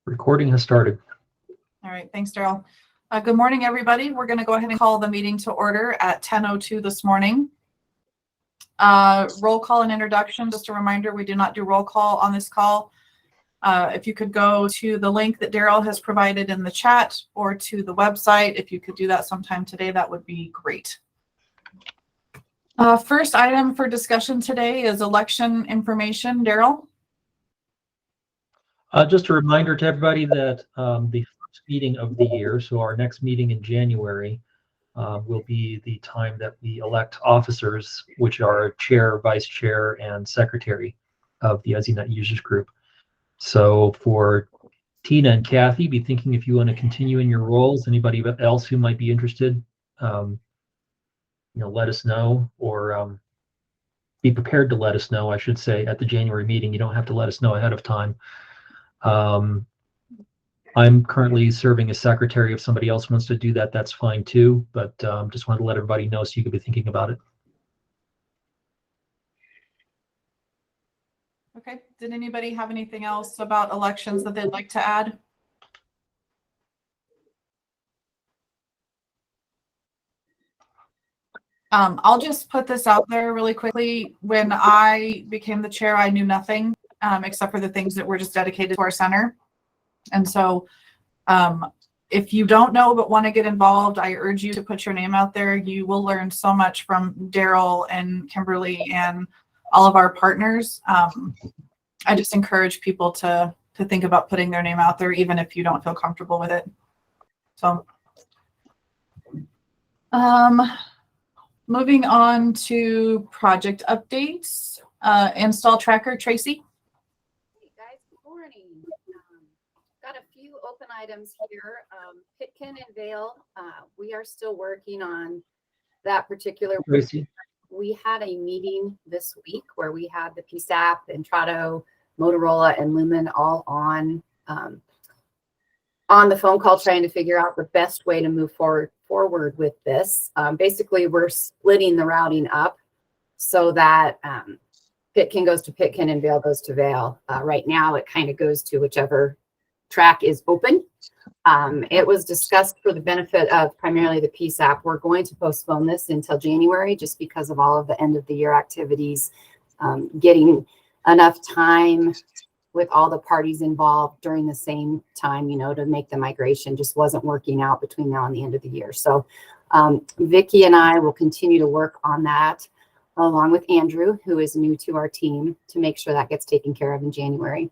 Recording has started. All right, thanks, Daryl. Good morning, everybody. We're going to go ahead and call the meeting to order at 10:02 this morning. Roll call and introduction. Just a reminder, we do not do roll call on this call. If you could go to the link that Daryl has provided in the chat or to the website, if you could do that sometime today, that would be great. First item for discussion today is election information. Daryl? Just a reminder to everybody that the first meeting of the year, so our next meeting in January, will be the time that we elect officers, which are chair, vice chair, and secretary of the ESInet users group. So for Tina and Kathy, be thinking if you want to continue in your roles. Anybody else who might be interested, let us know, or be prepared to let us know, I should say, at the January meeting. You don't have to let us know ahead of time. I'm currently serving as secretary. If somebody else wants to do that, that's fine too, but just wanted to let everybody know so you could be thinking about it. Okay, did anybody have anything else about elections that they'd like to add? I'll just put this out there really quickly. When I became the chair, I knew nothing except for the things that were just dedicated to our center. And so if you don't know but want to get involved, I urge you to put your name out there. You will learn so much from Daryl and Kimberly and all of our partners. I just encourage people to think about putting their name out there, even if you don't feel comfortable with it. So moving on to project updates. Install tracker, Tracy. Hey guys, good morning. Got a few open items here. Pitkin and Vale, we are still working on that particular. Tracy? We had a meeting this week where we had the PSAP, Entrado, Motorola, and Lumen all on the phone call trying to figure out the best way to move forward with this. Basically, we're splitting the routing up so that Pitkin goes to Pitkin and Vale goes to Vale. Right now, it kind of goes to whichever track is open. It was discussed for the benefit of primarily the PSAP. We're going to postpone this until January just because of all of the end of the year activities, getting enough time with all the parties involved during the same time, to make the migration just wasn't working out between now and the end of the year. So Vicki and I will continue to work on that along with Andrew, who is new to our team, to make sure that gets taken care of in January.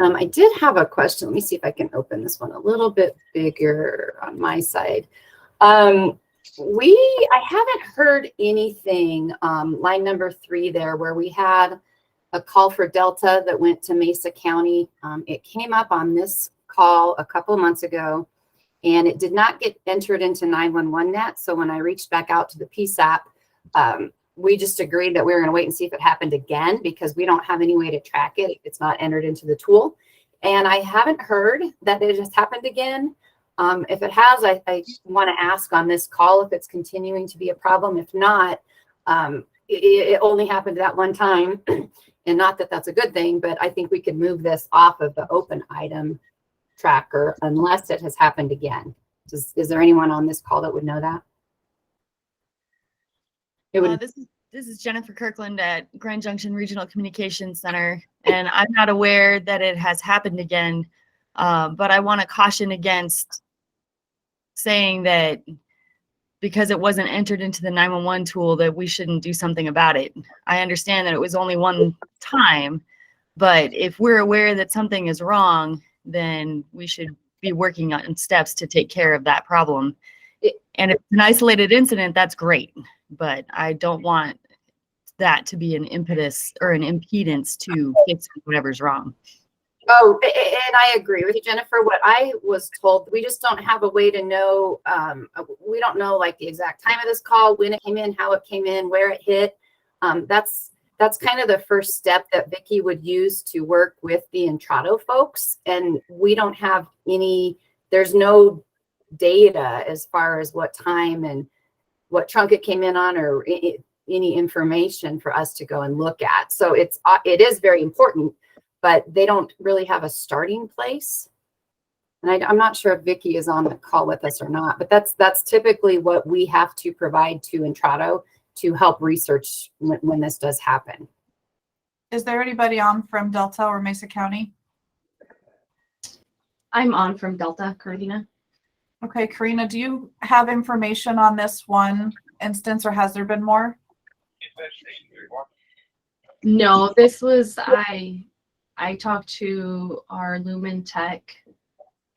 I did have a question. Let me see if I can open this one a little bit bigger on my side. I haven't heard anything, line number 3 there, where we had a call for Delta that went to Mesa County. It came up on this call a couple of months ago, and it did not get entered into 911 net. So when I reached back out to the PSAP, we just agreed that we were going to wait and see if it happened again, because we don't have any way to track it if it's not entered into the tool. And I haven't heard that it has happened again. If it has, I want to ask on this call if it's continuing to be a problem. If not, it only happened that one time. And not that that's a good thing, but I think we could move this off of the open item tracker unless it has happened again. Is there anyone on this call that would know that? This is Jennifer Kirkland at Grand Junction Regional Communications Center, and I'm not aware that it has happened again, but I want to caution against saying that because it wasn't entered into the 911 tool that we shouldn't do something about it. I understand that it was only one time, but if we're aware that something is wrong, then we should be working on steps to take care of that problem. And if it's an isolated incident, that's great, but I don't want that to be an impetus or an impedance to fix whatever's wrong. Oh, and I agree with you, Jennifer. What I was told, we just don't have a way to know. We don't know like the exact time of this call, when it came in, how it came in, where it hit. That's kind of the first step that Vicki would use to work with the Entrado folks. And we don't have there's no data as far as what time and what trunk it came in on, or any information for us to go and look at. So it is very important, but they don't really have a starting place. And I'm not sure if Vicky is on the call with us or not, but that's typically what we have to provide to Entrado to help research when this does happen. Is there anybody on from Delta or Mesa County? I'm on from Delta, Karina. Okay, Karina, do you have information on this one instance, or has there been more? No, this was I talked to our Lumen Tech,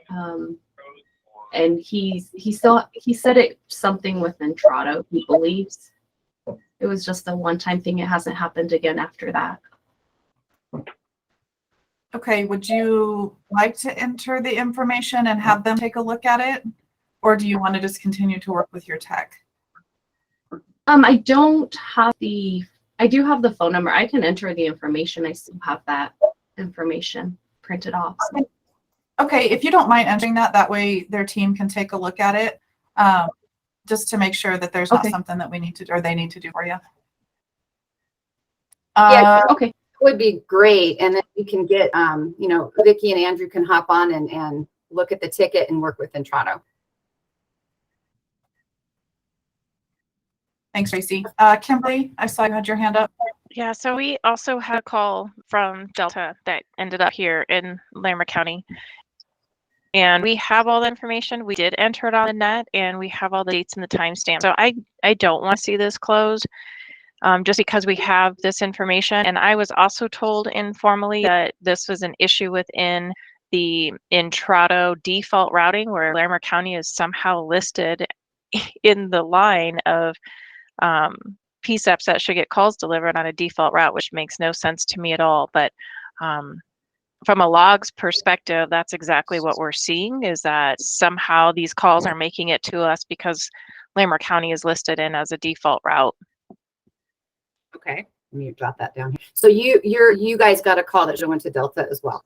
and he said it something with Entrado, he believes. It was just a one-time thing. It hasn't happened again after that. Okay, would you like to enter the information and have them take a look at it? Or do you want to just continue to work with your tech? I don't have I do have the phone number. I can enter the information. I still have that information printed off. Okay, if you don't mind entering that way their team can take a look at it, just to make sure that there's not something that we need to do or they need to do for you. Yeah, okay. Would be great. And then you can get, Vicky and Andrew can hop on and look at the ticket and work with Entrado. Thanks, Tracy. Kimberly, I saw you had your hand up. Yeah, so we also had a call from Delta that ended up here in Larimer County. And we have all the information. We did enter it on the net, and we have all the dates and the timestamp. So I don't want to see this closed. Just because we have this information. And I was also told informally that this was an issue within the Entrado default routing, where Larimer County is somehow listed in the line of PSAPs that should get calls delivered on a default route, which makes no sense to me at all. But from a logs perspective, that's exactly what we're seeing, is that somehow these calls are making it to us because Larimer County is listed in as a default route. Okay, let me jot that down here. So you guys got a call that went to Delta as well.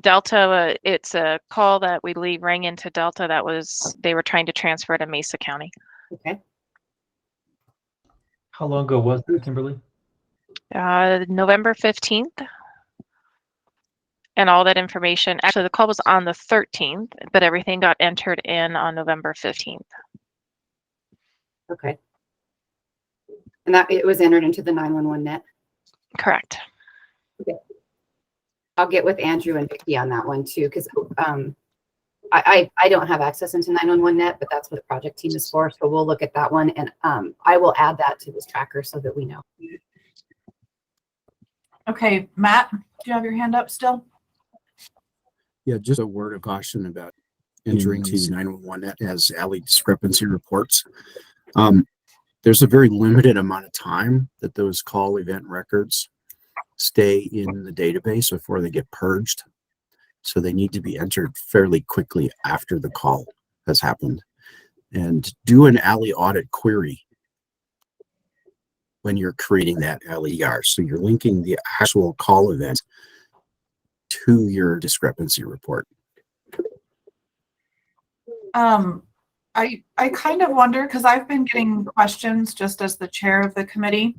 Delta, it's a call that we believe rang into Delta they were trying to transfer to Mesa County. Okay. How long ago was that, Kimberly? November 15th. And all that information, actually the call was on the 13th, but everything got entered in on November 15th. Okay. And that it was entered into the 911 net? Correct. Okay. I'll get with Andrew and Vicky on that one too, because I don't have access into 911 net, but that's what the project team is for. So we'll look at that one, and I will add that to this tracker so that we know. Okay, Matt, do you have your hand up still? Yeah, just a word of caution about entering these 911 net as alley discrepancy reports. There's a very limited amount of time that those call event records stay in the database before they get purged. So they need to be entered fairly quickly after the call has happened. And do an alley audit query when you're creating that alley ER. So you're linking the actual call event to your discrepancy report. I kind of wonder, because I've been getting questions just as the chair of the committee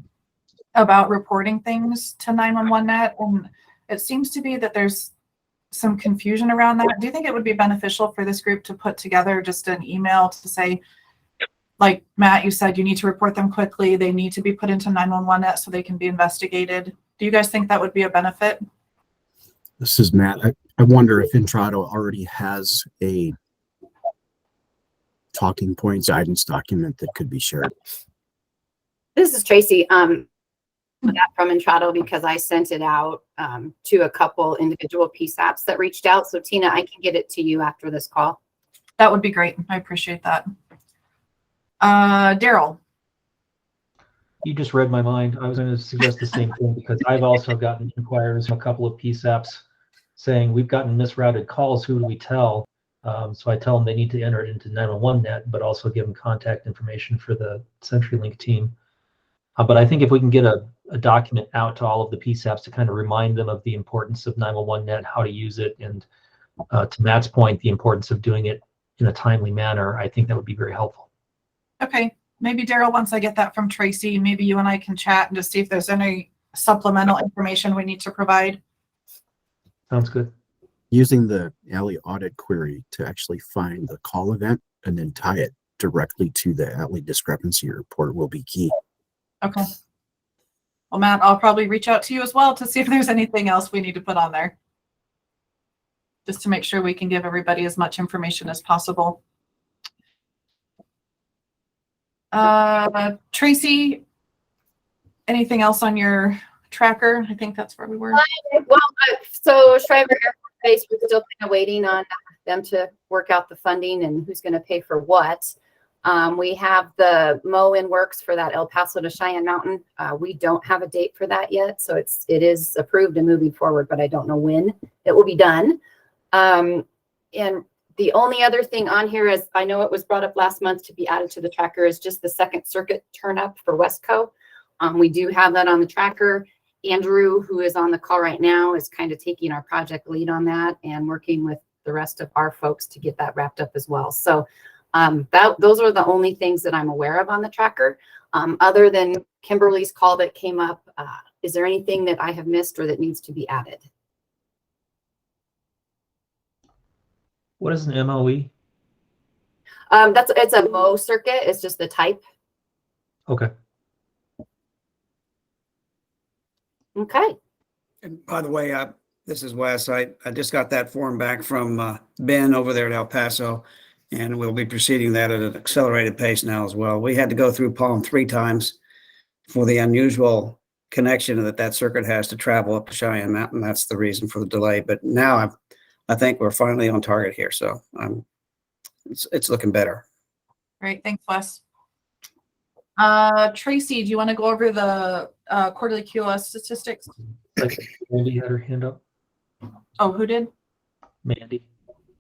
about reporting things to 911 net, and it seems to be that there's some confusion around that. Do you think it would be beneficial for this group to put together just an email to say, like Matt, you said you need to report them quickly, they need to be put into 911 net so they can be investigated? Do you guys think that would be a benefit? This is Matt. I wonder if Entrado already has a talking points guidance document that could be shared. This is Tracy. That from Entrado, because I sent it out to a couple individual PSAPs that reached out. So Tina, I can get it to you after this call. That would be great. I appreciate that. Daryl. You just read my mind. I was going to suggest the same thing, because I've also gotten inquiries from a couple of PSAPs saying we've gotten misrouted calls. Who do we tell? So I tell them they need to enter it into 911 net, but also give them contact information for the CenturyLink team. But I think if we can get a document out to all of the PSAPs to kind of remind them of the importance of 911 net, how to use it, and to Matt's point, the importance of doing it in a timely manner, I think that would be very helpful. Okay. maybe Daryl, once I get that from Tracy, maybe you and I can chat and just see if there's any supplemental information we need to provide. Sounds good. Using the Alley audit query to actually find the call event and then tie it directly to the Alley discrepancy report will be key. Okay. Well, Matt, I'll probably reach out to you as well to see if there's anything else we need to put on there. Just to make sure we can give everybody as much information as possible. Tracy, anything else on your tracker? I think that's where we were. Well, so Shriver Air Force Base, we're still kind of waiting on them to work out the funding and who's going to pay for what. We have the mow in works for that El Paso to Cheyenne Mountain. We don't have a date for that yet, so it is approved and moving forward, but I don't know when it will be done. And the only other thing on here is, I know it was brought up last month to be added to the tracker, is just the second circuit turn up for Westco. We do have that on the tracker. Andrew, who is on the call right now, is kind of taking our project lead on that and working with the rest of our folks to get that wrapped up as well. So those are the only things that I'm aware of on the tracker. Other than Kimberly's call that came up, is there anything that I have missed or that needs to be added? What is an MOE? It's a mow circuit. It's just the type. Okay. Okay. And by the way, this is Wes. I just got that form back from Ben over there at El Paso, and we'll be proceeding that at an accelerated pace now as well. We had to go through Palm 3 times for the unusual connection that circuit has to travel up to Cheyenne Mountain. That's the reason for the delay. But now I think we're finally on target here. So it's looking better. Great. Thanks, Wes. Tracy, do you want to go over the quarterly QoS statistics? Mandy had her hand up. Oh, who did? Mandy.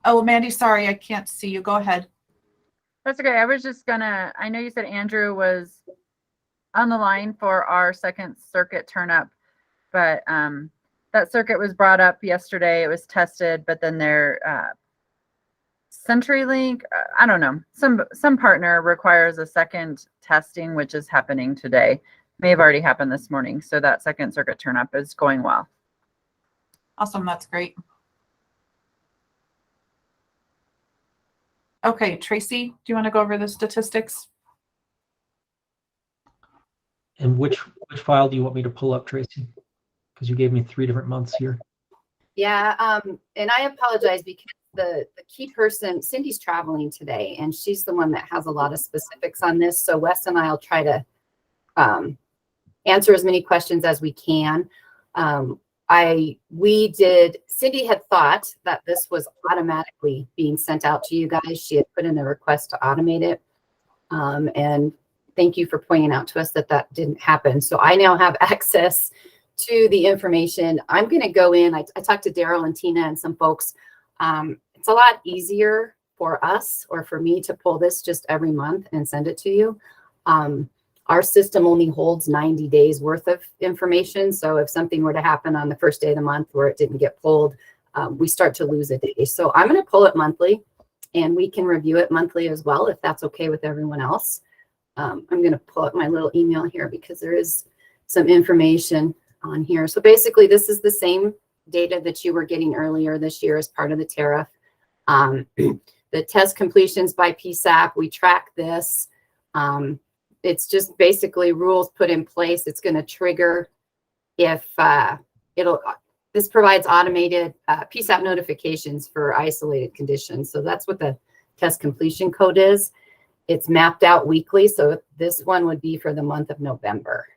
Oh, Mandy, sorry, I can't see you. Go ahead. That's okay. I was just gonna, I know you said Andrew was on the line for our second circuit turn up, but that circuit was brought up yesterday. It was tested, but then their CenturyLink, I don't know, some partner requires a second testing, which is happening today. May have already happened this morning. So that second circuit turn up is going well. Awesome. That's great. Okay, Tracy, do you want to go over the statistics? And which file do you want me to pull up, Tracy? Because you gave me 3 different months here. Yeah, and I apologize because the key person, Cindy's traveling today, and she's the one that has a lot of specifics on this. So Wes and I will try to answer as many questions as we can. Cindy had thought that this was automatically being sent out to you guys. She had put in a request to automate it. And thank you for pointing out to us that didn't happen. So I now have access to the information. I'm going to go in. I talked to Daryl and Tina and some folks. It's a lot easier for us or for me to pull this just every month and send it to you. Our system only holds 90 days worth of information. So if something were to happen on the first day of the month where it didn't get pulled, we start to lose a day. So I'm going to pull it monthly, and we can review it monthly as well, if that's okay with everyone else. I'm going to pull up my little email here because there is some information on here. So basically, this is the same data that you were getting earlier this year as part of the tariff. The test completions by PSAP, we track this. It's just basically rules put in place. It's going to trigger if this provides automated PSAP notifications for isolated conditions. So that's what the test completion code is. It's mapped out weekly. So this one would be for the month of November.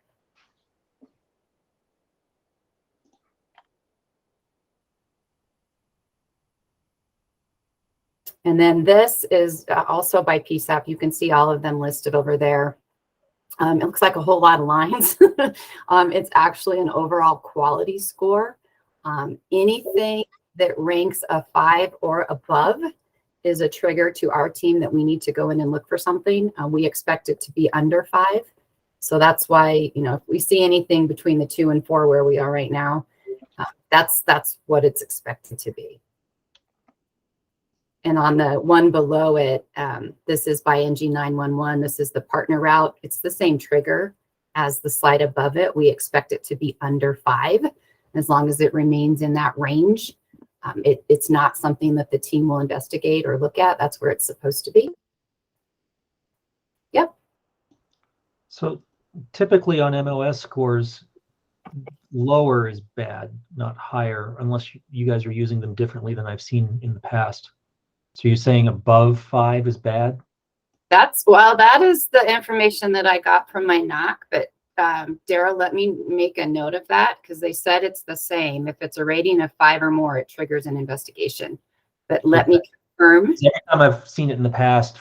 And then this is also by PSAP. You can see all of them listed over there. It looks like a whole lot of lines. It's actually an overall quality score. Anything that ranks a 5 or above is a trigger to our team that we need to go in and look for something. We expect it to be under 5. So that's why, if we see anything between the 2 and 4 where we are right now, that's what it's expected to be. And on the one below it, this is by NG911. This is the partner route. It's the same trigger as the slide above it. We expect it to be under 5. As long as it remains in that range, it's not something that the team will investigate or look at. That's where it's supposed to be. Yep. So typically on MOS scores, lower is bad, not higher, unless you guys are using them differently than I've seen in the past. So you're saying above 5 is bad? Well, that is the information that I got from my knock, but Daryl, let me make a note of that because they said it's the same. If it's a rating of 5 or more, it triggers an investigation. But let me confirm. Every time I've seen it in the past,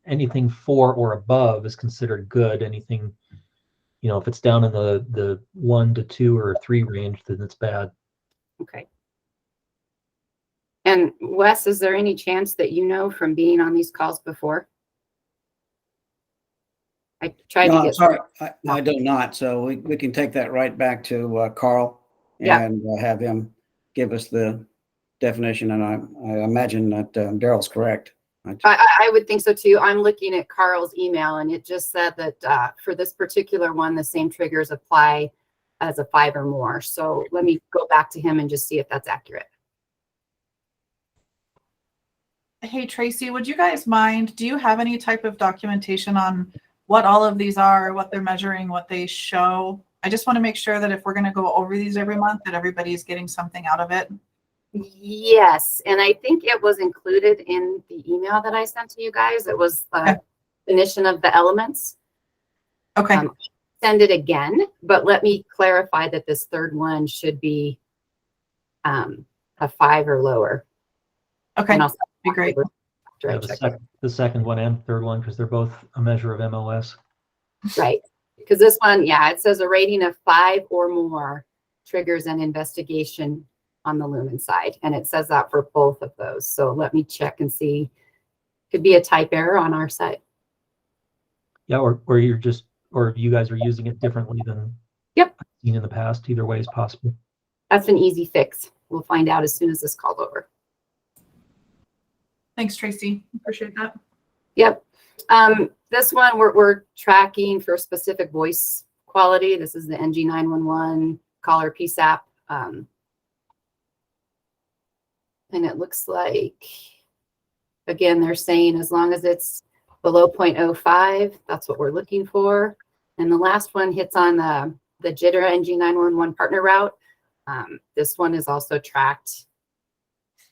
anything 4 or above is considered good. Anything, if it's down in the 1 to 2 or 3 range, then it's bad. Okay. And Wes, is there any chance that from being on these calls before? I tried to get. Sorry, I do not. So we can take that right back to Carl and have him give us the definition. And I imagine that Daryl's correct. I would think so too. I'm looking at Carl's email and it just said that for this particular one, the same triggers apply as a 5 or more. So let me go back to him and just see if that's accurate. Hey, Tracy, would you guys mind, do you have any type of documentation on what all of these are, what they're measuring, what they show? I just want to make sure that if we're going to go over these every month, that everybody's getting something out of it. Yes, and I think it was included in the email that I sent to you guys. It was a definition of the elements. Okay. Send it again, but let me clarify that this third one should be a 5 or lower. Okay, and I'll be great. Yeah, the second one and third one, because they're both a measure of MOS. Right, because this one, it says a rating of 5 or more triggers an investigation on the lumen side, and it says that for both of those. So let me check and see. Could be a type error on our side. Yeah, or you guys are using it differently than I've seen in the past. Either way is possible. That's an easy fix. We'll find out as soon as this call's over. Thanks, Tracy. Appreciate that. Yep. This one we're tracking for specific voice quality. This is the NG911 caller PSAP. And it looks like, again, they're saying as long as it's below 0.05, that's what we're looking for. And the last one hits on the jitter NG911 partner route. This one is also tracked.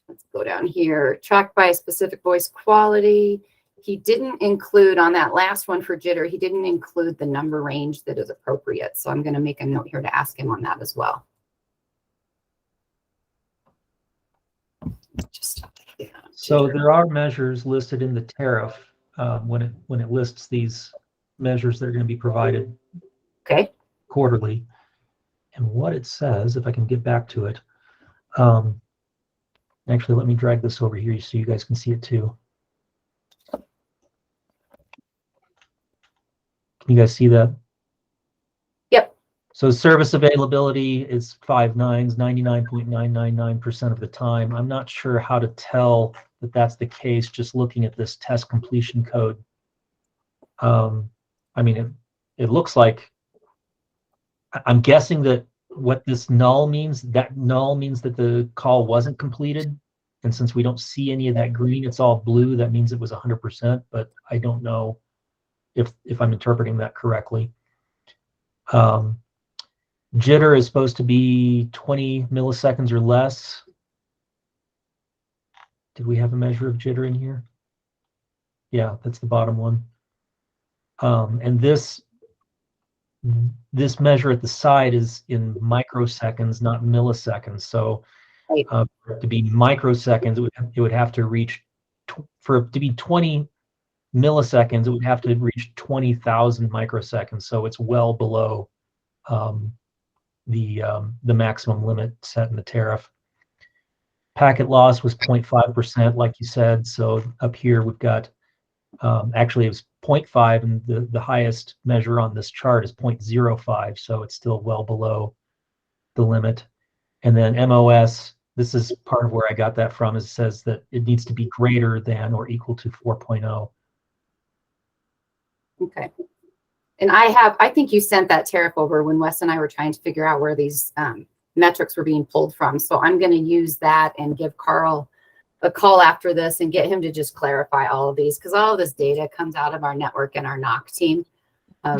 Let's go down here. Tracked by specific voice quality. He didn't include on that last one for jitter, he didn't include the number range that is appropriate. So I'm going to make a note here to ask him on that as well. So there are measures listed in the tariff when it lists these measures that are going to be provided quarterly. And what it says, if I can get back to it, actually, let me drag this over here so you guys can see it too. Can you guys see that? Yep. So service availability is 5 nines, 99.999% of the time. I'm not sure how to tell that that's the case just looking at this test completion code. I mean, it looks like, I'm guessing that what this null means, that null means that the call wasn't completed. And since we don't see any of that green, it's all blue, that means it was 100%, but I don't know if I'm interpreting that correctly. Jitter is supposed to be 20 milliseconds or less. Did we have a measure of jitter in here? Yeah, that's the bottom one. And this measure at the side is in microseconds, not milliseconds. So to be microseconds, it would have to reach, for it to be 20 milliseconds, it would have to reach 20,000 microseconds. So it's well below the maximum limit set in the tariff. Packet loss was 0.5%, like you said. So up here we've got, actually it was 0.5, and the highest measure on this chart is 0.05. So it's still well below the limit. And then MOS This is part of where I got that from. It says that it needs to be greater than or equal to 4.0. Okay. And I think you sent that tariff over when Wes and I were trying to figure out where these metrics were being pulled from. So I'm going to use that and give Carl a call after this and get him to just clarify all of these, because all of this data comes out of our network and our NOC team.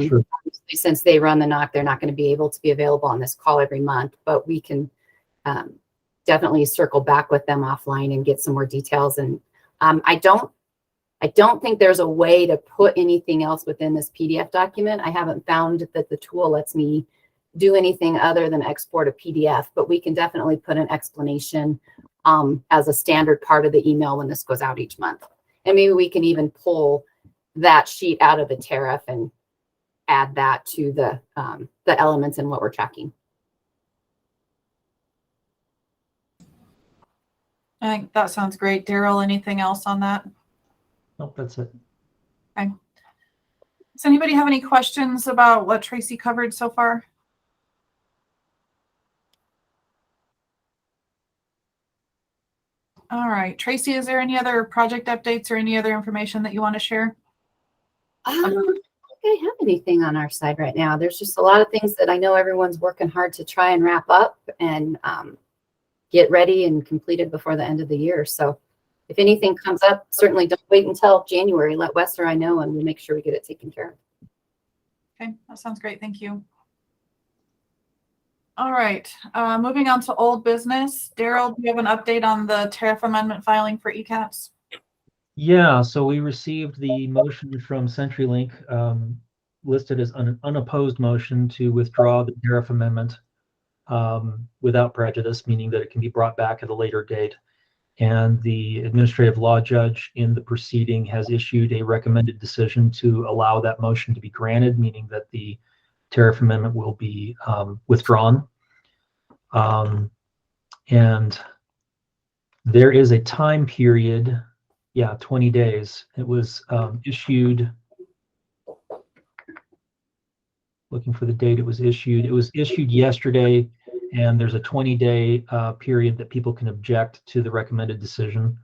Sure. Since they run the NOC, they're not going to be able to be available on this call every month, but we can definitely circle back with them offline and get some more details. And I don't think there's a way to put anything else within this PDF document. I haven't found that the tool lets me do anything other than export a PDF, but we can definitely put an explanation as a standard part of the email when this goes out each month. And maybe we can even pull that sheet out of the tariff and add that to the elements in what we're tracking. I think that sounds great. Daryl, anything else on that? Nope, that's it. Okay. Does anybody have any questions about what Tracy covered so far? All right, Tracy, is there any other project updates or any other information that you want to share? I don't think I have anything on our side right now. There's just a lot of things that I know everyone's working hard to try and wrap up and get ready and completed before the end of the year. So if anything comes up, certainly don't wait until January. Let Wes or I know, and we'll make sure we get it taken care of. Okay, that sounds great. Thank you. All right, moving on to old business. Daryl, do you have an update on the tariff amendment filing for ECAPS? Yeah, so we received the motion from CenturyLink listed as an unopposed motion to withdraw the tariff amendment without prejudice, meaning that it can be brought back at a later date. And the administrative law judge in the proceeding has issued a recommended decision to allow that motion to be granted, meaning that the tariff amendment will be withdrawn. And there is a time period, 20 days. It was issued, looking for the date it was issued. It was issued yesterday, and there's a 20-day period that people can object to the recommended decision.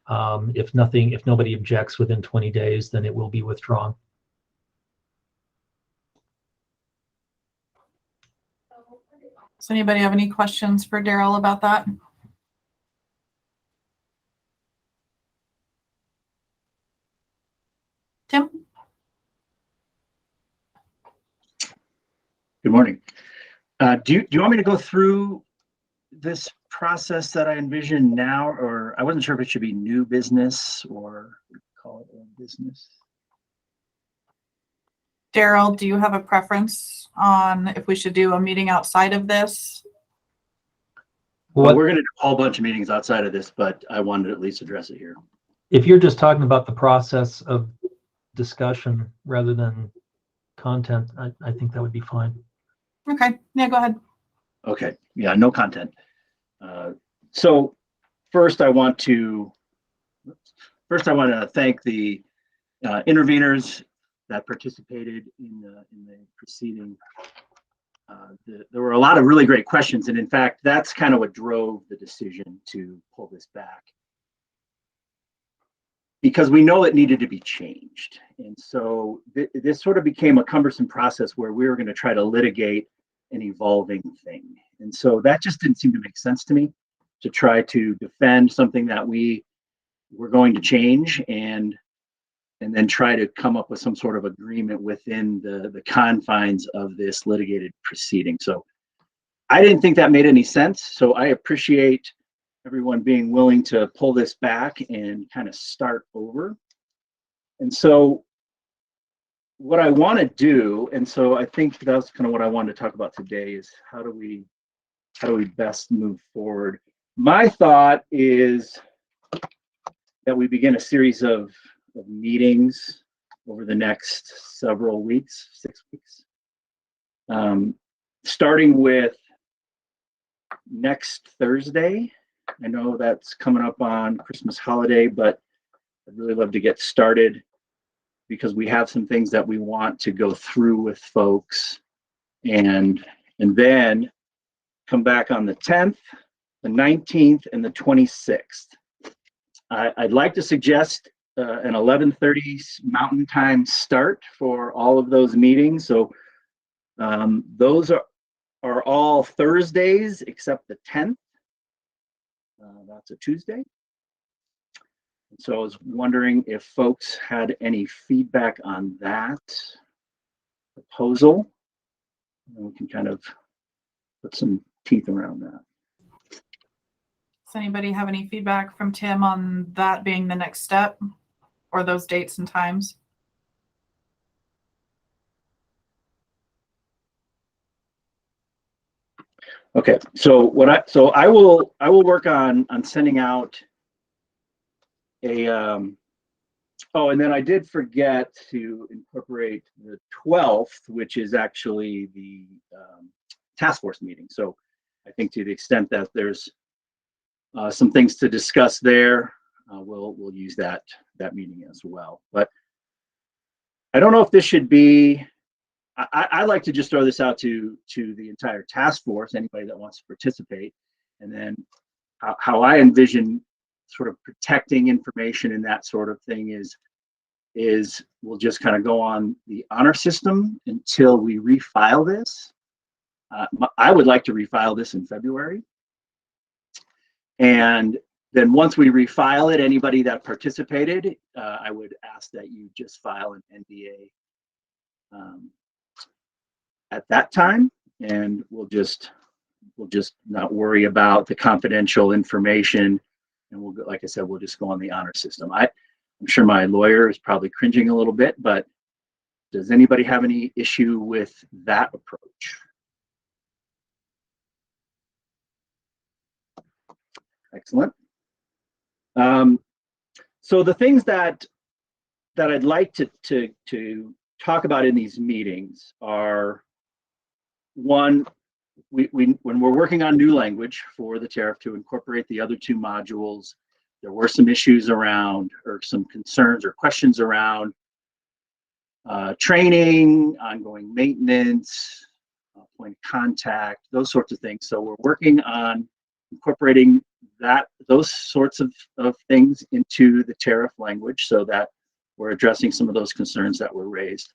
If nobody objects within 20 days, then it will be withdrawn. Does anybody have any questions for Daryl about that? Tim? Good morning. Do you want me to go through this process that I envision now, or I wasn't sure if it should be new business or call it old business? Daryl, do you have a preference on if we should do a meeting outside of this? Well, we're going to do a whole bunch of meetings outside of this, but I wanted to at least address it here. If you're just talking about the process of discussion rather than content, I think that would be fine. Okay, yeah, go ahead. Okay, yeah, no content. So first I want to thank the interveners that participated in the proceeding. There were a lot of really great questions, and in fact, that's kind of what drove the decision to pull this back, because we know it needed to be changed. And so this sort of became a cumbersome process where we were going to try to litigate an evolving thing. And so that just didn't seem to make sense to me, to try to defend something that we were going to change and then try to come up with some sort of agreement within the confines of this litigated proceeding. So I didn't think that made any sense. So I appreciate everyone being willing to pull this back and kind of start over. And so what I want to do, and so I think that's kind of what I wanted to talk about today, is how do we best move forward. My thought is that we begin a series of meetings over the next several weeks, 6 weeks, starting with next Thursday. I know that's coming up on Christmas holiday, but I'd really love to get started because we have some things that we want to go through with folks, and then come back on the 10th, the 19th, and the 26th. I'd like to suggest an 11:30 Mountain Time start for all of those meetings. So those are all Thursdays except the 10th. That's a Tuesday. And so I was wondering if folks had any feedback on that proposal. And we can kind of put some teeth around that. Does anybody have any feedback from Tim on that being the next step or those dates and times? Okay, so I will work on sending out a oh, and then I did forget to incorporate the 12th, which is actually the task force meeting. So I think to the extent that there's some things to discuss there, we'll use that meeting as well. But I don't know if this should be. I like to just throw this out to the entire task force, anybody that wants to participate, and then how I envision sort of protecting information and that sort of thing is we'll just kind of go on the honor system until we refile this. I would like to refile this in February. And then once we refile it, anybody that participated, I would ask that you just file an NDA at that time, and we'll just not worry about the confidential information, and we'll go, like I said, we'll just go on the honor system. I'm sure my lawyer is probably cringing a little bit, but does anybody have any issue with that approach? Excellent. So the things that I'd like to talk about in these meetings are, one, when we're working on new language for the tariff to incorporate the other two modules, there were some issues around, or some concerns or questions around training, ongoing maintenance, point of contact, those sorts of things. So we're working on incorporating those sorts of things into the tariff language so that we're addressing some of those concerns that were raised.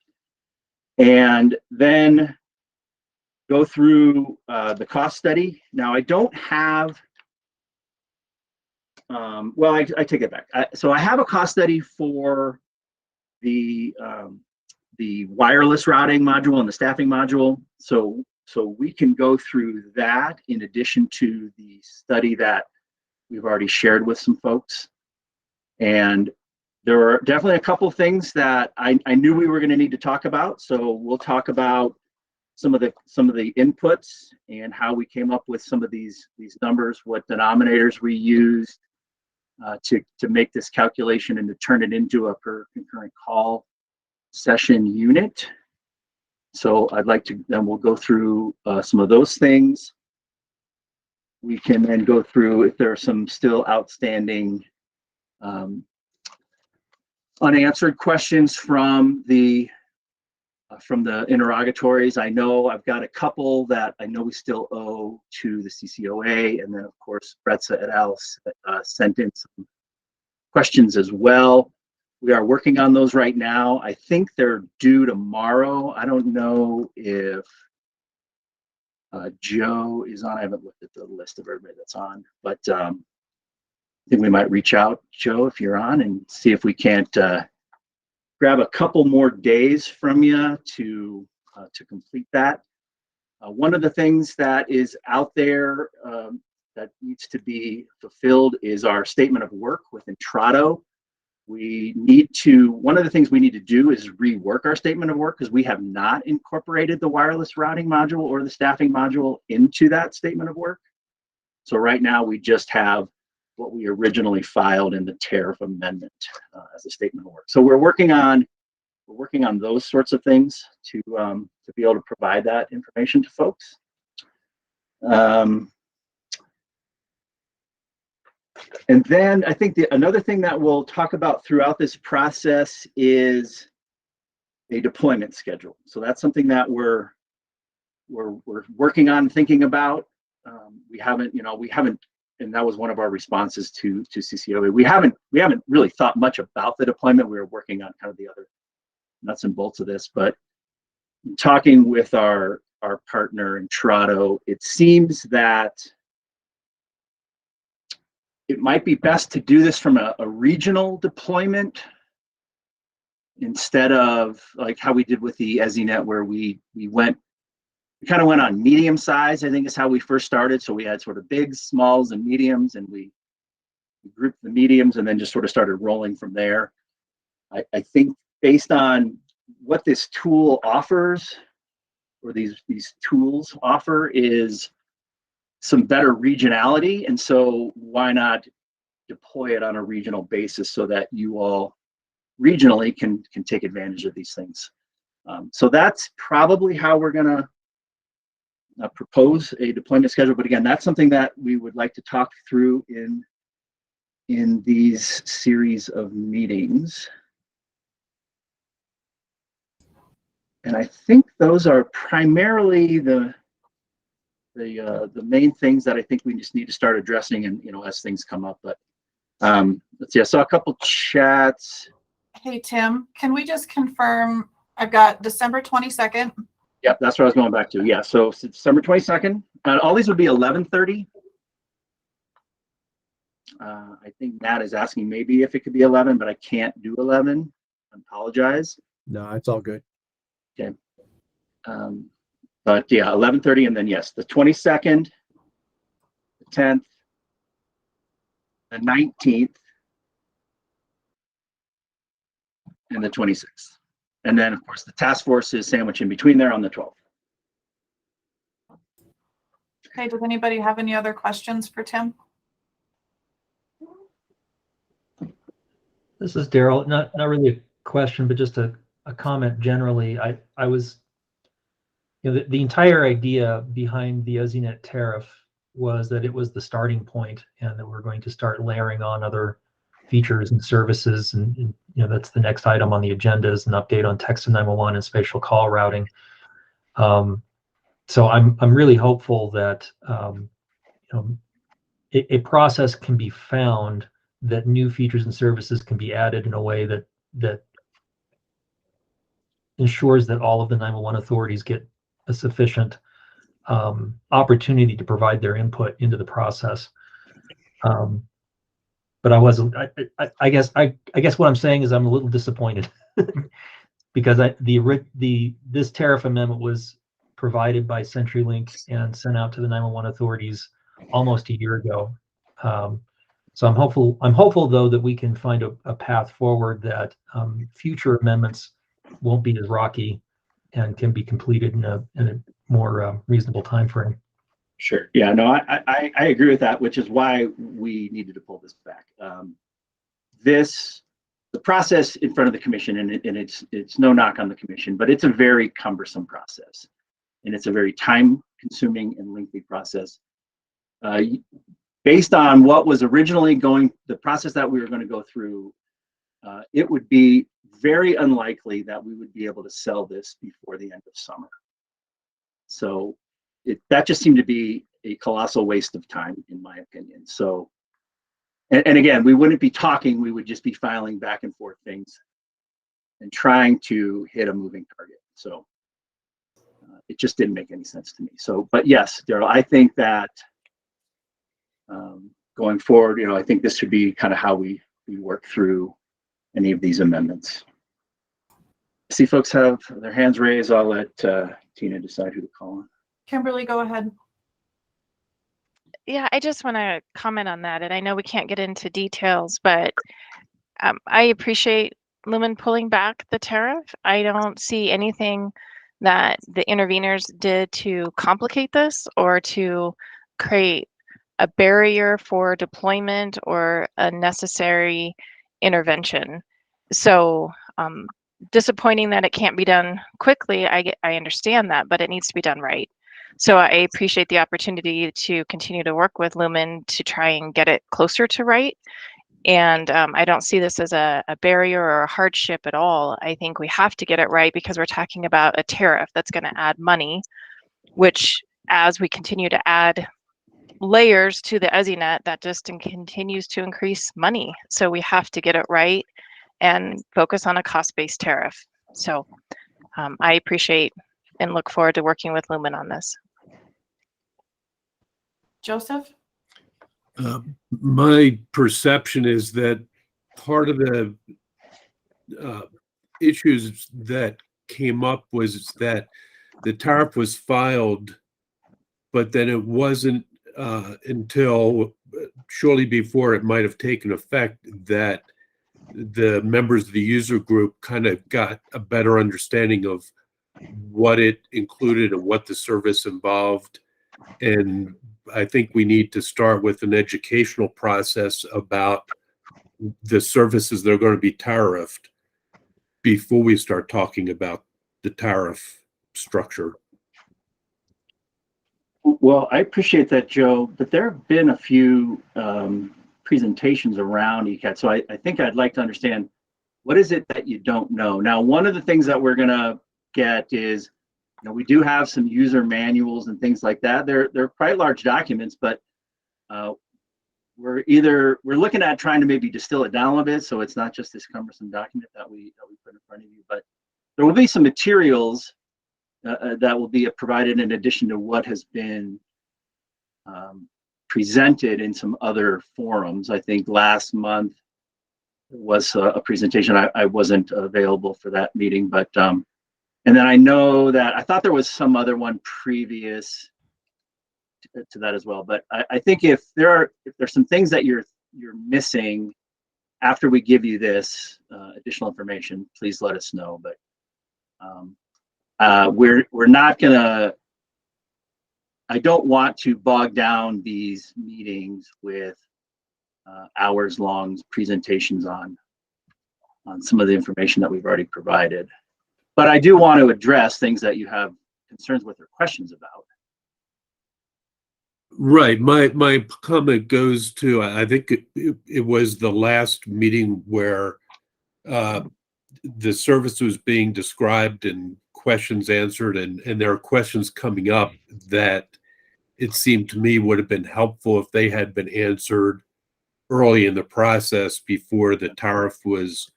And then go through the cost study. Now I don't have, well, I take it back. So I have a cost study for the wireless routing module and the staffing module. So we can go through that in addition to the study that we've already shared with some folks. And there are definitely a couple of things that I knew we were going to need to talk about. So we'll talk about some of the inputs and how we came up with some of these numbers, what denominators we used to make this calculation and to turn it into a per concurrent call session unit. So I'd like to, then we'll go through some of those things. We can then go through if there are some still outstanding unanswered questions from the interrogatories. I know I've got a couple that I know we still owe to the CCOA, and then of course Bretza et al. Sent in some questions as well. We are working on those right now. I think they're due tomorrow. I don't know if Joe is on. I haven't looked at the list of everybody that's on, but I think we might reach out, Joe, if you're on, and see if we can't grab a couple more days from you to complete that. One of the things that is out there that needs to be fulfilled is our statement of work with Intrado. One of the things we need to do is rework our statement of work because we have not incorporated the wireless routing module or the staffing module into that statement of work. So right now we just have what we originally filed in the tariff amendment as a statement of work. So we're working on those sorts of things to be able to provide that information to folks. And then I think another thing that we'll talk about throughout this process is a deployment schedule. So that's something that we're working on thinking about. We haven't and that was one of our responses to CCOA. We haven't really thought much about the deployment. We were working on kind of the other nuts and bolts of this, but talking with our partner in Toronto, it seems that it might be best to do this from a regional deployment instead of like how we did with the ESInet, where we kind of went on medium size, I think is how we first started. So we had sort of bigs, smalls, and mediums, and we grouped the mediums and then just sort of started rolling from there. I think based on what this tool offers, or these tools offer, is some better regionality. And so why not deploy it on a regional basis so that you all regionally can take advantage of these things. So that's probably how we're gonna propose a deployment schedule. But again, that's something that we would like to talk through in these series of meetings. And I think those are primarily the main things that I think we just need to start addressing, and as things come up. But let's see, I saw a couple chats. Hey, Tim, can we just confirm, I've got December 22nd. Yep, that's what I was going back to. Yeah, so it's December 22nd. All these would be 11:30. I think Matt is asking maybe if it could be 11, but I can't do 11. I apologize. No, it's all good. Okay. But yeah, 11:30, and then yes, the 22nd, the 10th, the 19th, and the 26th. And then, of course, the task force is sandwiched in between there on the 12th. Okay, does anybody have any other questions for Tim? This is Daryl. Not really a question, but just a comment generally. I was, the entire idea behind the ESInet tariff was that it was the starting point, and that we're going to start layering on other features and services, and that's the next item on the agenda, is an update on text to 911 and spatial call routing. So I'm really hopeful that a process can be found that new features and services can be added in a way that ensures that all of the 911 authorities get a sufficient opportunity to provide their input into the process. But I guess what I'm saying is I'm a little disappointed because this tariff amendment was provided by CenturyLink and sent out to the 911 authorities almost a year ago. So I'm hopeful though that we can find a path forward that future amendments won't be as rocky and can be completed in a more reasonable time frame. Sure. Yeah, no, I agree with that, which is why we needed to pull this back. The process in front of the commission, and it's no knock on the commission, but it's a very cumbersome process, and it's a very time-consuming and lengthy process. Based on what was originally the process that we were going to go through, it would be very unlikely that we would be able to sell this before the end of summer. So that just seemed to be a colossal waste of time, in my opinion. So, and again, we wouldn't be talking, we would just be filing back and forth things and trying to hit a moving target. So it just didn't make any sense to me. So, but yes, Daryl, I think that going forward, I think this should be kind of how we work through any of these amendments. I see folks have their hands raised. I'll let Tina decide who to call on. Kimberly, go ahead. Yeah, I just want to comment on that. And I know we can't get into details, but I appreciate Lumen pulling back the tariff. I don't see anything that the interveners did to complicate this or to create a barrier for deployment or a necessary intervention. So disappointing that it can't be done quickly. I understand that, but it needs to be done right. So I appreciate the opportunity to continue to work with Lumen to try and get it closer to right. And I don't see this as a barrier or a hardship at all. I think we have to get it right because we're talking about a tariff that's going to add money, which as we continue to add layers to the ESInet that just continues to increase money. So we have to get it right and focus on a cost-based tariff. So I appreciate and look forward to working with Lumen on this. Joseph? My perception is that part of the issues that came up was that the tariff was filed, but then it wasn't until shortly before it might have taken effect that the members of the user group kind of got a better understanding of what it included and what the service involved. And I think we need to start with an educational process about the services that are going to be tariffed before we start talking about the tariff structure. Well, I appreciate that, Joe, but there have been a few presentations around ECAT. So I think I'd like to understand, what is it that you don't know? Now, one of the things that we're gonna get is, you know, we do have some user manuals and things like that. They're quite large documents, but we're looking at trying to maybe distill it down a little bit, so it's not just this cumbersome document that we put in front of you. But there will be some materials that will be provided in addition to what has been presented in some other forums. I think last month was a presentation. I wasn't available for that meeting, but and then I know that I thought there was some other one previous to that as well. But I think if there's some things that you're missing after we give you this additional information, please let us know. But we're not gonna. I don't want to bog down these meetings with hours-long presentations on some of the information that we've already provided. But I do want to address things that you have concerns with or questions about. Right. My comment goes to, I think it was the last meeting where the service was being described and questions answered, and there are questions coming up that it seemed to me would have been helpful if they had been answered early in the process before the tariff was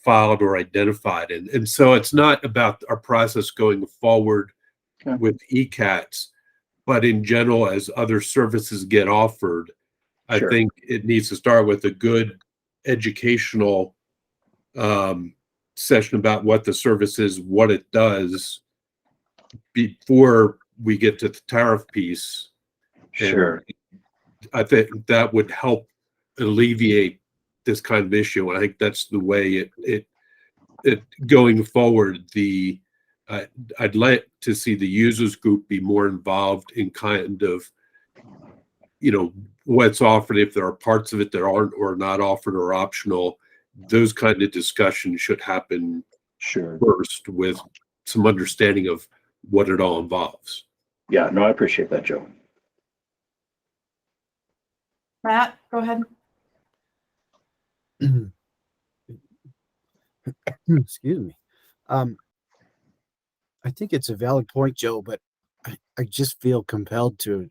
filed or identified. And so it's not about our process going forward with ECATs, but in general, as other services get offered, I think it needs to start with a good educational session about what the service is, what it does, before we get to the tariff piece. Sure. And I think that would help alleviate this kind of issue. And I think that's the way it going forward. I'd like to see the users group be more involved in kind of, you know, what's offered, if there are parts of it that aren't or not offered or optional. Those kind of discussions should happen first, with some understanding of what it all involves. Yeah, no, I appreciate that, Joe. Matt, go ahead. Excuse me. I think it's a valid point, Joe, but I just feel compelled to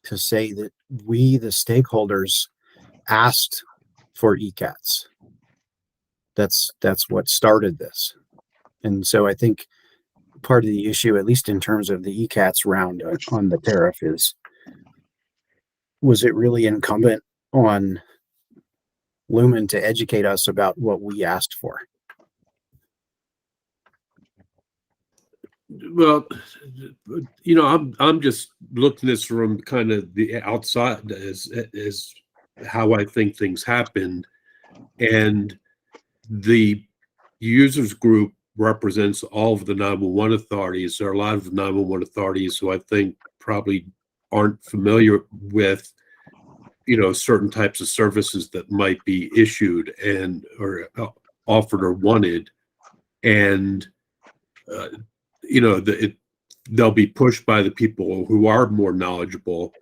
say that we, the stakeholders, asked for ECATs. That's what started this. And so I think part of the issue, at least in terms of the ECATs round on the tariff, was it really incumbent on Lumen to educate us about what we asked for? Well, you know, I'm just looking at this from kind of the outside as how I think things happened, and the users group represents all of the 911 authorities. There are a lot of 911 authorities who I think probably aren't familiar with, you know, certain types of services that might be issued and or offered or wanted, and you know, they'll be pushed by the people who are more knowledgeable,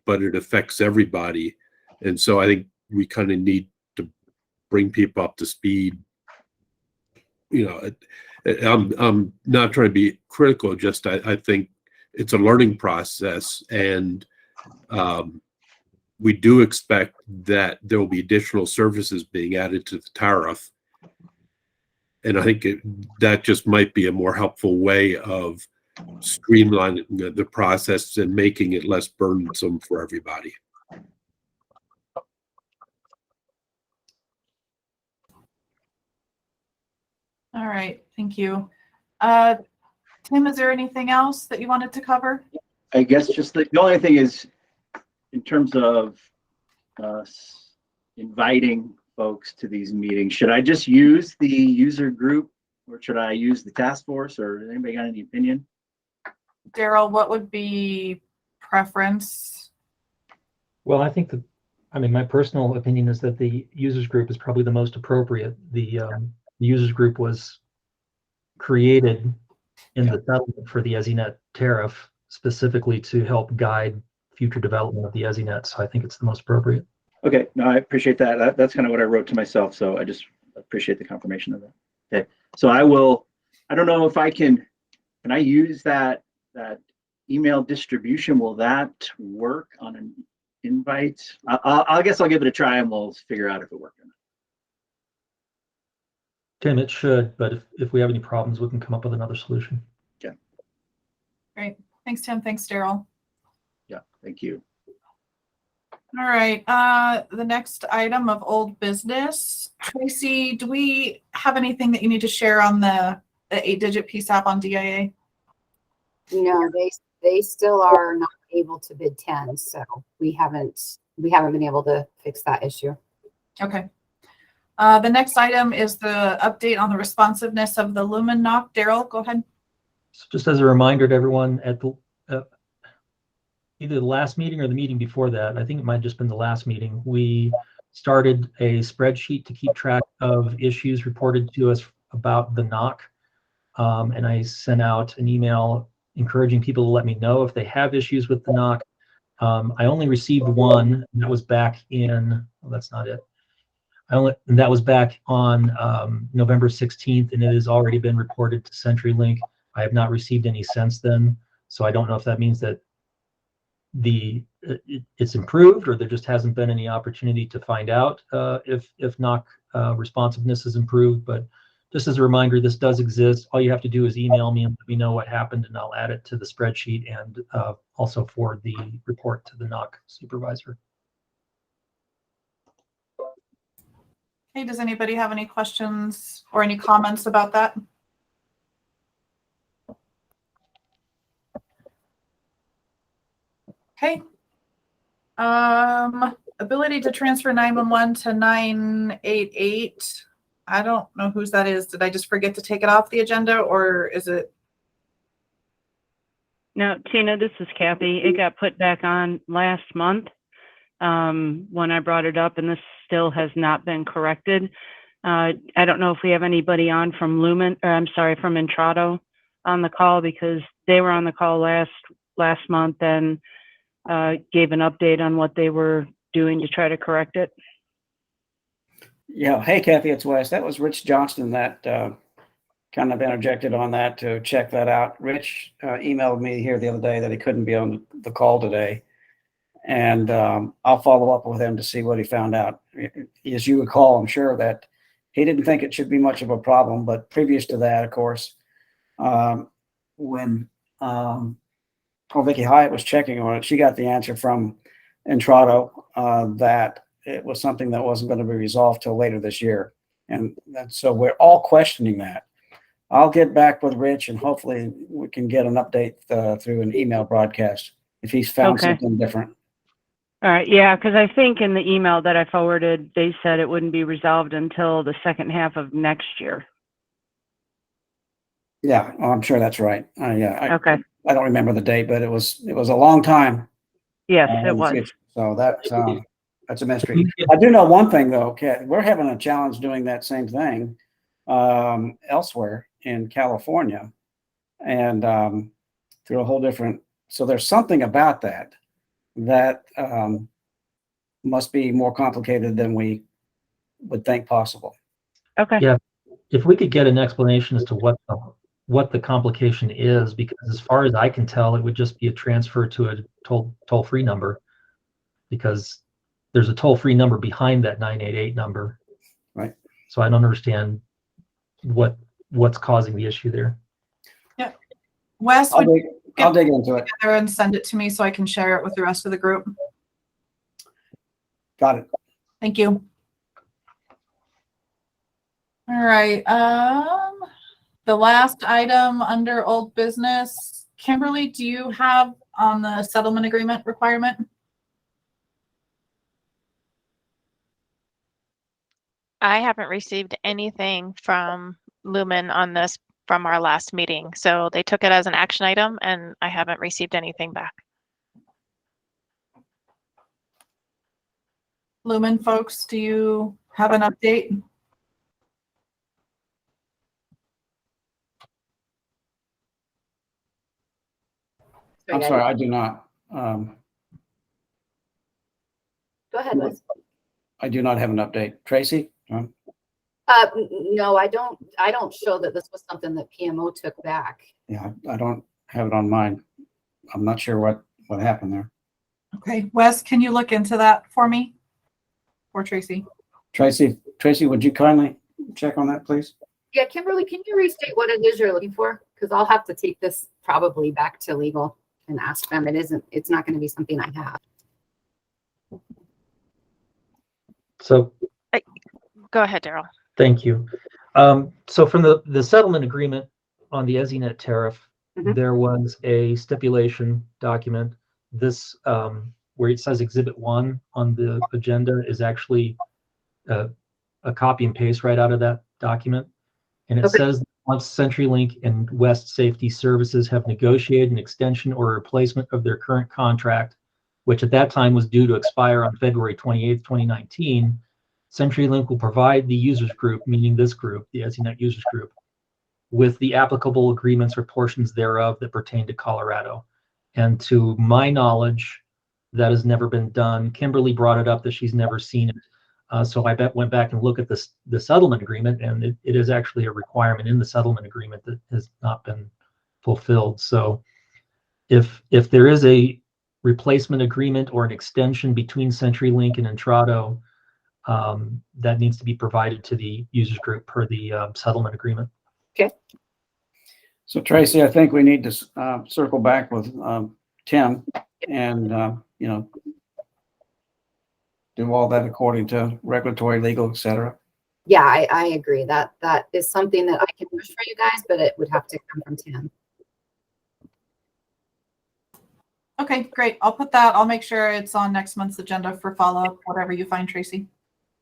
but it affects everybody. And so I think we kind of need to bring people up to speed. You know, I'm not trying to be critical, just I think it's a learning process, and we do expect that there will be additional services being added to the tariff. And I think that just might be a more helpful way of streamlining the process and making it less burdensome for everybody. All right, thank you. Tim, is there anything else that you wanted to cover? I guess just the only thing is, in terms of inviting folks to these meetings, should I just use the user group, or should I use the task force, or anybody got any opinion? Daryl, what would be preference? Well, I think that, I mean, my personal opinion is that the users group is probably the most appropriate. The users group was created in the settlement for the ESInet tariff specifically to help guide future development of the ESInet. So I think it's the most appropriate. Okay, no, I appreciate that. That's kind of what I wrote to myself, so I just appreciate the confirmation of that. Okay, so I don't know if I can I use that email distribution? Will that work on an invite? I guess I'll give it a try and we'll figure out if it works or not. Tim, it should, but if we have any problems, we can come up with another solution. Okay. Great. Thanks, Tim. Thanks, Daryl. Yeah, thank you. All right. The next item of old business. Tracy, do we have anything that you need to share on the 8-digit PSAP on DIA? No, they still are not able to bid 10, so we haven't been able to fix that issue. Okay. The next item is the update on the responsiveness of the Lumen knock. Daryl, go ahead. So just as a reminder to everyone, at the either the last meeting or the meeting before that, I think it might have just been the last meeting, we started a spreadsheet to keep track of issues reported to us about the knock. And I sent out an email encouraging people to let me know if they have issues with the knock. I only received one, and that was back in, well, that's not it. That was back on November 16th, and it has already been reported to CenturyLink. I have not received any since then, so I don't know if that means that it's improved, or there just hasn't been any opportunity to find out if knock responsiveness is improved. But just as a reminder, this does exist. All you have to do is email me and let me know what happened, and I'll add it to the spreadsheet and also forward the report to the knock supervisor. Hey, does anybody have any questions or any comments about that? Okay. Ability to transfer 911 to 988. I don't know whose that is. Did I just forget to take it off the agenda, or is it? No, Tina, this is Kathy. It got put back on last month when I brought it up, and this still has not been corrected. I don't know if we have anybody on from Lumen, or I'm sorry, from Intrado on the call, because they were on the call last month and gave an update on what they were doing to try to correct it. Yeah. Hey, Kathy, it's Wes. That was Rich Johnston that kind of interjected on that to check that out. Rich emailed me here the other day that he couldn't be on the call today. And I'll follow up with him to see what he found out. As you recall, I'm sure that he didn't think it should be much of a problem. But previous to that, of course, when Vicki Hyatt was checking on it, she got the answer from Intrado that it was something that wasn't going to be resolved till later this year. And so we're all questioning that. I'll get back with Rich, and hopefully we can get an update through an email broadcast if he's found something different. All right. Yeah, because I think in the email that I forwarded, they said it wouldn't be resolved until the second half of next year. Yeah, I'm sure that's right. Yeah. Okay. I don't remember the date, but it was a long time. Yes, it was. So that's a mystery. I do know one thing though, Kat, we're having a challenge doing that same thing elsewhere in California, and through a whole different. So there's something about that must be more complicated than we would think possible. Okay. Yeah. If we could get an explanation as to what what the complication is, because as far as I can tell, it would just be a transfer to a toll-free number, because there's a toll-free number behind that 988 number. Right. So I don't understand what's causing the issue there. Yeah. Wes, I'll would dig, I'll dig into it. together and send it to me so I can share it with the rest of the group? Got it. Thank you. All right. The last item under old business, Kimberly, do you have on the settlement agreement requirement? I haven't received anything from Lumen on this from our last meeting. So they took it as an action item and I haven't received anything back. Lumen folks, do you have an update? I'm sorry, I do not. Go ahead, Wes. I do not have an update. Tracy? No, I don't show that this was something that PMO took back. Yeah, I don't have it on mine. I'm not sure what happened there. Okay, Wes, can you look into that for me? Or Tracy? Tracy, would you kindly check on that, please? Yeah, Kimberly, can you restate what it is you're looking for? Because I'll have to take this probably back to legal and ask them. It's not going to be something I have. So Go ahead, Daryl. thank you. So from the settlement agreement on the ESInet tariff, there was a stipulation document. This, where it says Exhibit 1 on the agenda, is actually a copy and paste right out of that document. And it says, once CenturyLink and West Safety Services have negotiated an extension or replacement of their current contract, which at that time was due to expire on February 28th, 2019, CenturyLink will provide the users group, meaning this group, the ESInet users group, with the applicable agreements or portions thereof that pertain to Colorado. And to my knowledge, that has never been done. Kimberly brought it up that she's never seen it. So I went back and looked at the settlement agreement, and it is actually a requirement in the settlement agreement that has not been fulfilled. So if there is a replacement agreement or an extension between CenturyLink and Entrado, that needs to be provided to the users group per the settlement agreement. Okay. So Tracy, I think we need to circle back with Tim and, do all that according to regulatory, legal, et cetera. Yeah, I agree. That is something that I can push for you guys, but it would have to come from Tim. Okay, great. I'll put that. I'll make sure it's on next month's agenda for follow-up, whatever you find, Tracy.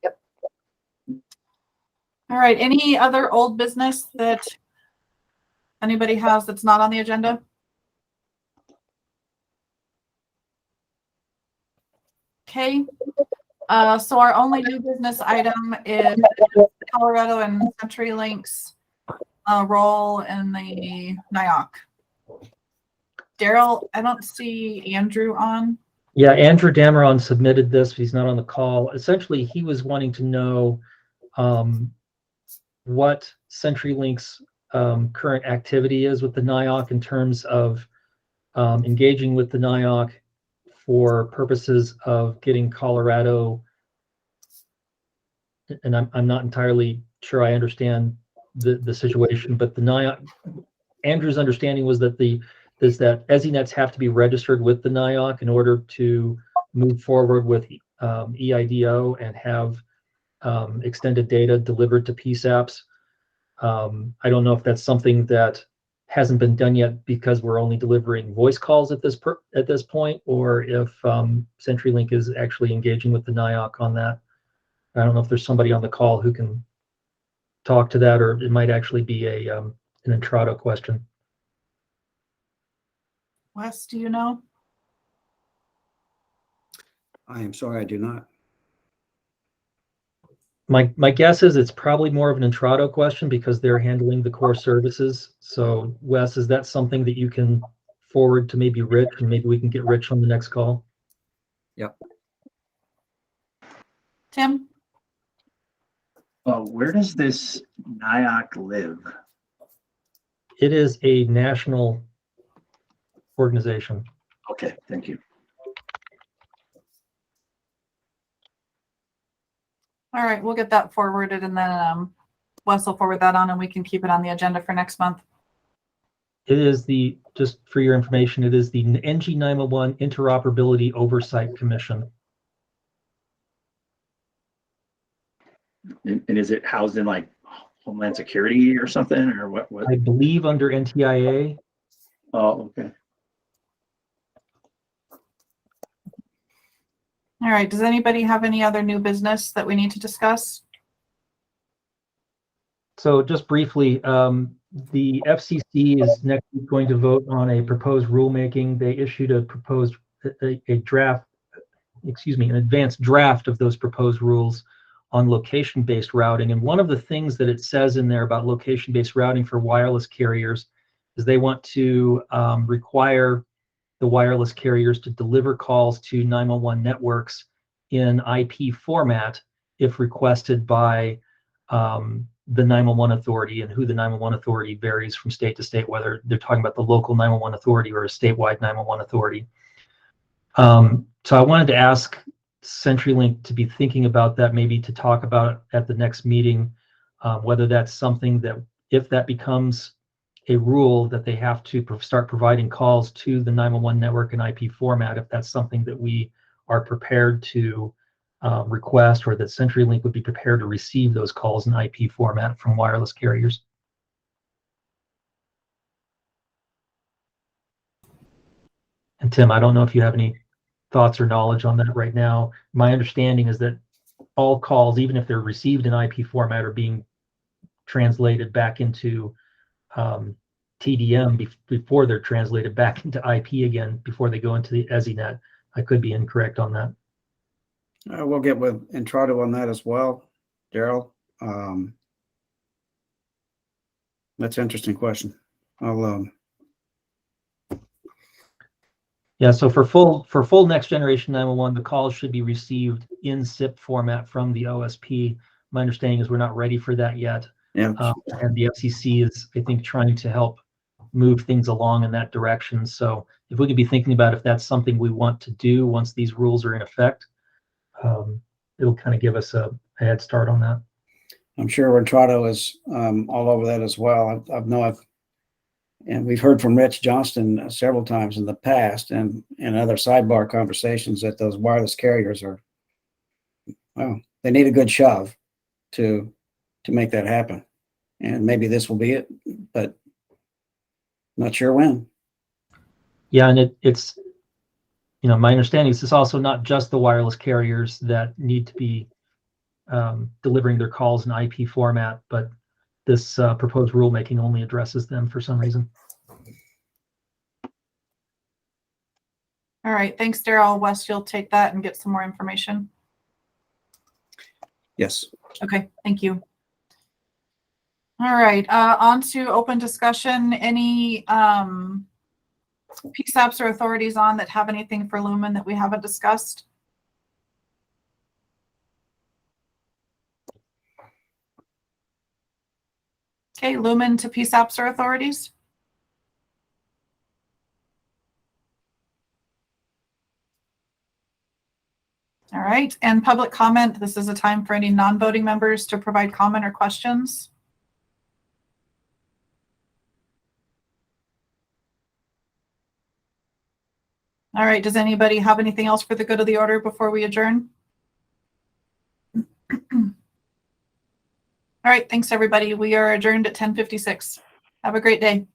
Yep. All right. Any other old business that anybody has that's not on the agenda? Okay. So our only new business item is Colorado and CenturyLink's role in the NIOC. Daryl, I don't see Andrew on. Yeah, Andrew Dameron submitted this. He's not on the call. Essentially, he was wanting to know what CenturyLink's current activity is with the NIOC in terms of engaging with the NIOC for purposes of getting Colorado, and I'm not entirely sure I understand the situation, but the NIOC, Andrew's understanding was that that ESInets have to be registered with the NIOC in order to move forward with EIDO and have extended data delivered to PSAPs. I don't know if that's something that hasn't been done yet because we're only delivering voice calls at this point, or if CenturyLink is actually engaging with the NIOC on that. I don't know if there's somebody on the call who can talk to that, or it might actually be an Entrado question. Wes, do you know? I am sorry, I do not. My guess is it's probably more of an Entrado question because they're handling the core services. So Wes, is that something that you can forward to maybe Rich, and maybe we can get Rich on the next call? Yep. Tim? Where does this NIOC live? It is a national organization. Okay, thank you. All right, we'll get that forwarded, and then Wes will forward that on, and we can keep it on the agenda for next month. It is the, just for your information, it is the NG 911 Interoperability Oversight Commission. And is it housed in like Homeland Security or something, or what? I believe under NTIA. Oh, okay. All right, does anybody have any other new business that we need to discuss? So just briefly, the FCC is next week going to vote on a proposed rulemaking. They issued a proposed a draft, excuse me, an advanced draft of those proposed rules on location-based routing. And one of the things that it says in there about location-based routing for wireless carriers is they want to require the wireless carriers to deliver calls to 911 networks in IP format if requested by the 911 authority, and who the 911 authority varies from state to state, whether they're talking about the local 911 authority or a statewide 911 authority. So I wanted to ask CenturyLink to be thinking about that, maybe to talk about at the next meeting, whether that's something that, if that becomes a rule that they have to start providing calls to the 911 network in IP format, if that's something that we are prepared to request, or that CenturyLink would be prepared to receive those calls in IP format from wireless carriers. And Tim, I don't know if you have any thoughts or knowledge on that right now. My understanding is that all calls, even if they're received in IP format, are being translated back into TDM before they're translated back into IP again, before they go into the ESInet. I could be incorrect on that. We'll get with Entrado on that as well, Daryl. That's an interesting question. I'll Yeah, so for full next generation 911, the calls should be received in SIP format from the OSP. My understanding is we're not ready for that yet. Yeah. And the FCC is, I think, trying to help move things along in that direction. So if we could be thinking about if that's something we want to do once these rules are in effect, it'll kind of give us a head start on that. I'm sure Entrado is all over that as well. And we've heard from Rich Johnston several times in the past, and in other sidebar conversations, that those wireless carriers are, well, they need a good shove to make that happen. And maybe this will be it, but not sure when. Yeah, and it's, you know, my understanding is it's also not just the wireless carriers that need to be delivering their calls in IP format, but this proposed rulemaking only addresses them for some reason. All right, thanks, Daryl. Wes, you'll take that and get some more information. Yes. Okay, thank you. All right, on to open discussion. Any PSAPs or authorities on that have anything for Lumen that we haven't discussed? Okay, Lumen to PSAPs or authorities? All right, and public comment. This is a time for any non-voting members to provide comment or questions. All right, does anybody have anything else for the good of the order before we adjourn? All right, thanks, everybody. We are adjourned at 10:56. Have a great day.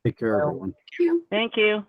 Take care, everyone. Thank you.